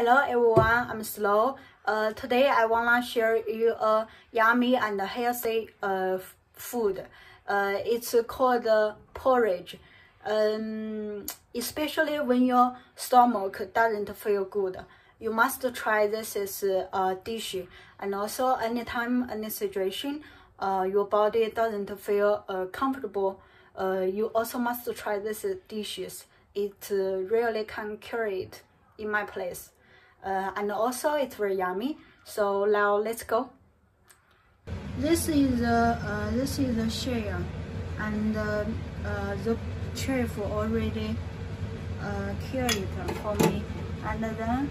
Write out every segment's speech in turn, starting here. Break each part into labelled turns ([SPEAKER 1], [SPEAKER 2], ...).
[SPEAKER 1] Hello everyone, I'm Slow. Today I wanna share you a yummy and healthy food. It's called porridge. Especially when your stomach doesn't feel good, you must try this as a dish. And also, anytime, any situation, your body doesn't feel comfortable, you also must try these dishes. It really can cure it in my place. And also it's very yummy. So now let's go. This is a share, and the chef already cured it for me. And then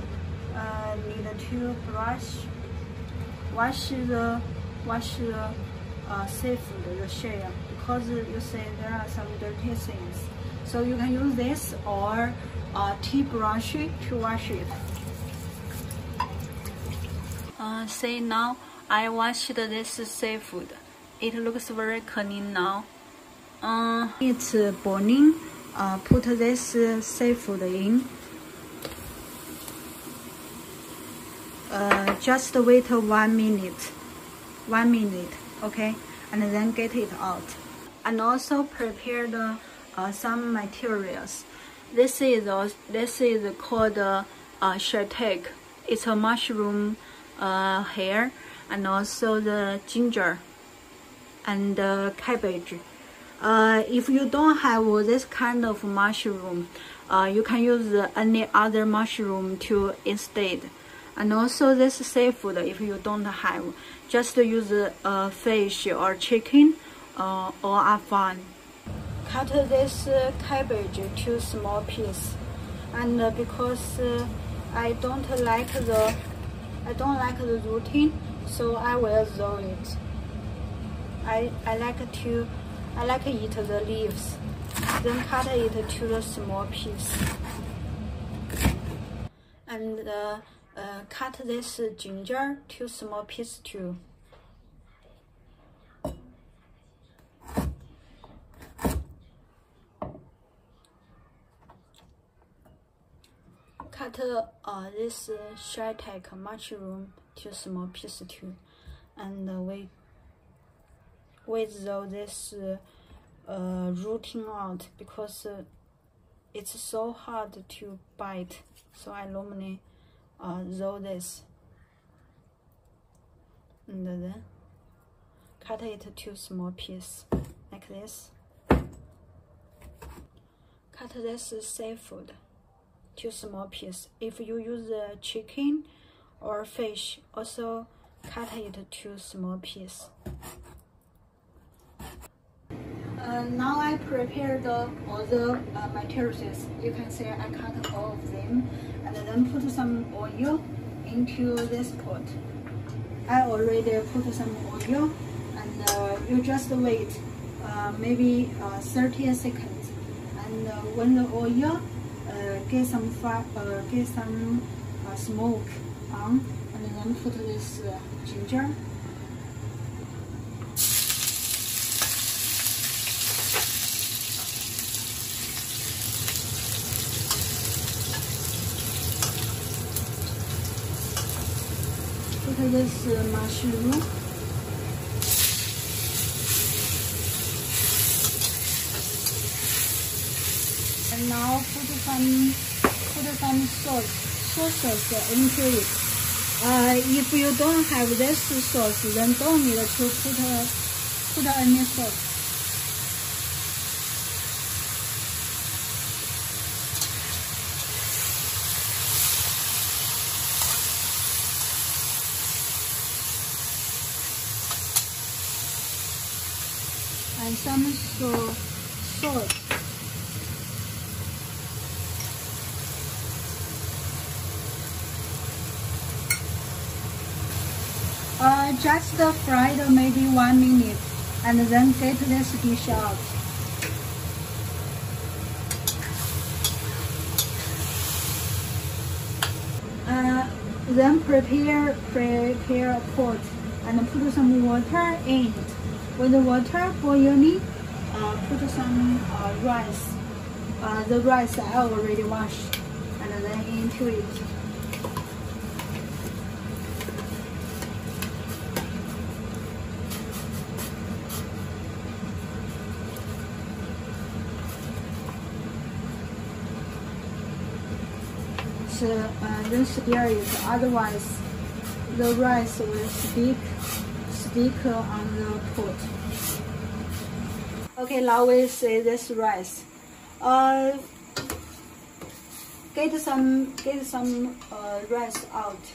[SPEAKER 1] need to wash the seafood, the shell, because you see there are some dirty things. So you can use this or tea brush to wash it. See, now I washed this seafood. It looks very clean now. It's boiling. Put this seafood in. Just wait 1 minute. 1 minute, okay, and then get it out. And also prepare the some materials. This is called shiitake. It's a mushroom hair, and also the ginger and cabbage. If you don't have this kind of mushroom, you can use any other mushroom to instead. And also this seafood, if you don't have, just use fish or chicken, or are fine. Cut this cabbage to small pieces, and because I don't like the routine, so I will roll it. I like eat the leaves, then cut it to the small piece, and cut this ginger to small piece too. Cut this shiitake mushroom to small piece too, and we roll this rooting out because it's so hard to bite. So I normally roll this, and then cut it to small piece like this. Cut this seafood to small piece. If you use chicken or fish, also cut it to small piece. Now I prepared all the materials. You can see I cut all of them, and then put some oil into this pot. I already put some oil, and you just wait maybe 30 seconds. And when the oil get some smoke on, and then put this ginger. Put this mushroom. And now put some sauce into it. If you don't have this sauce, then don't need to put any sauce. And some salt. Just fry it maybe 1 minute, and then get this dish out. Then prepare a pot and put some water in it. When the water boiling, put some rice. The rice I already washed, and then into it. then stir it. Otherwise, the rice will stick on the pot. Okay, now we see this rice. Get some rice out,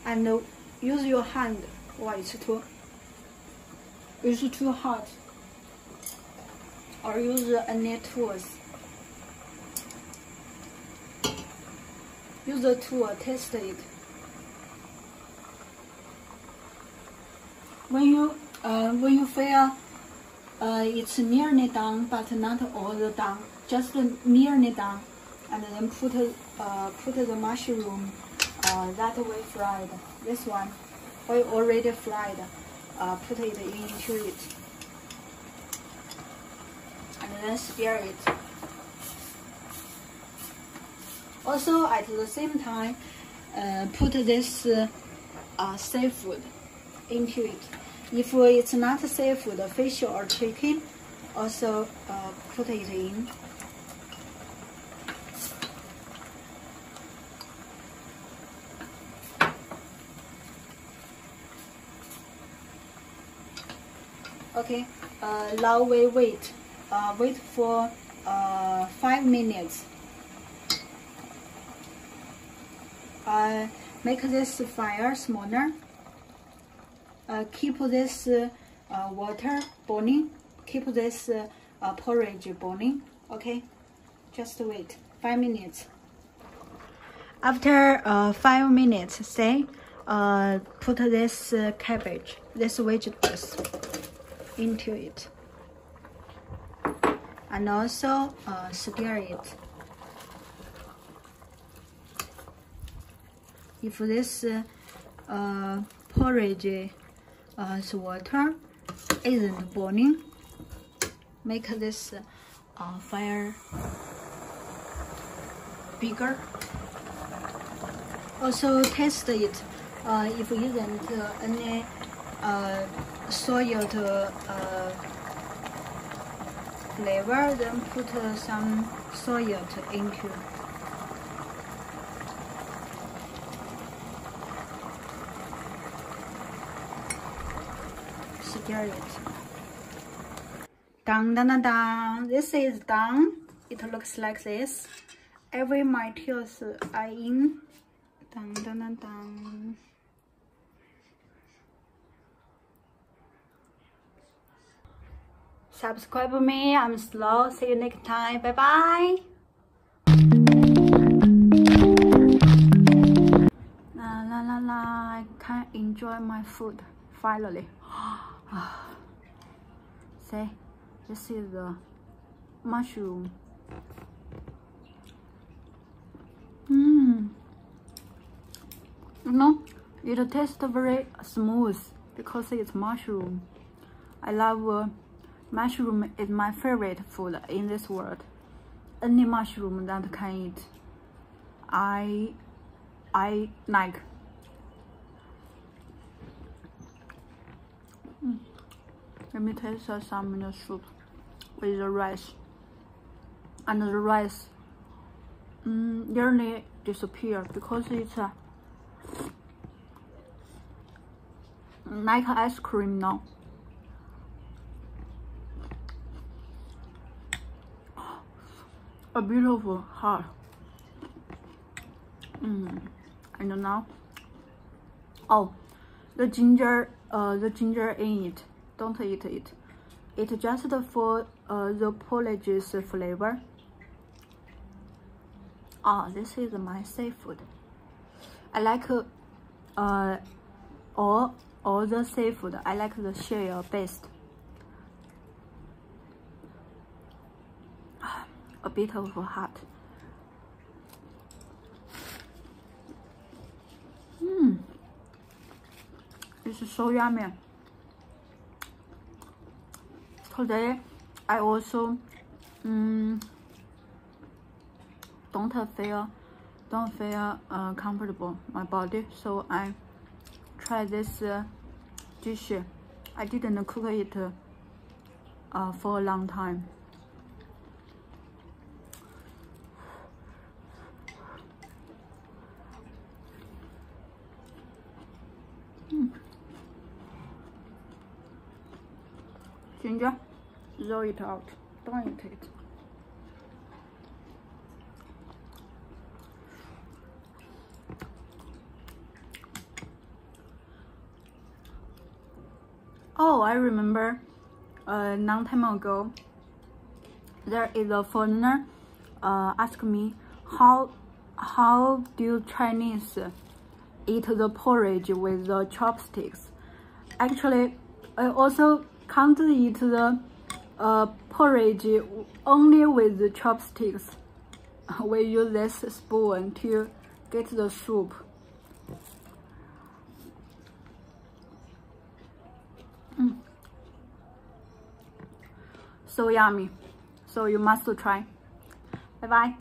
[SPEAKER 1] and use your hand. Wow, it's too hot. Or use any tools. Use the tool, taste it. When you feel it's nearly done, but not all the done, just nearly done, and then put the mushroom that we fried. This one we already fried. Put it into it, and then stir it. Also, at the same time, put this seafood into it. If it's not seafood, fish or chicken, also put it in. Okay, now we wait for 5 minutes. Make this fire smaller. Keep this water boiling. Keep this porridge boiling. Okay, just wait 5 minutes. After 5 minutes, say, put this cabbage, this vegetables into it, and also stir it. If this porridge water isn't boiling, make this fire bigger. Also taste it. If isn't any soiled flavor, then put some salt into. Stir it. Dun dun dun dun. This is done. It looks like this. Every materials are in. Dun dun dun dun. Subscribe me. I'm Slow. See you next time. Bye bye. La la la la. I can enjoy my food finally. See, this is the mushroom. You know, it tastes very smooth because it's mushroom. I love mushroom is my favorite food in this world. Any mushroom that can eat, I like. Let me taste some in the soup with the rice, and the rice nearly disappeared because it's like ice cream now. A beautiful heart. And now, oh, the ginger in it. Don't eat it. It's just for the porridge's flavor. Ah, this is my seafood. I like all the seafood. I like the shell best. A bit of hot. It's so yummy. Today I also don't feel comfortable my body, so I try this dish. I didn't cook it for a long time. Ginger, roll it out. Don't eat it. Oh, I remember a long time ago, there is a foreigner asked me, how do Chinese eat the porridge with the chopsticks? Actually, I also can't eat the porridge only with the chopsticks. We use this spoon to get the soup. So yummy. So you must try. Bye bye.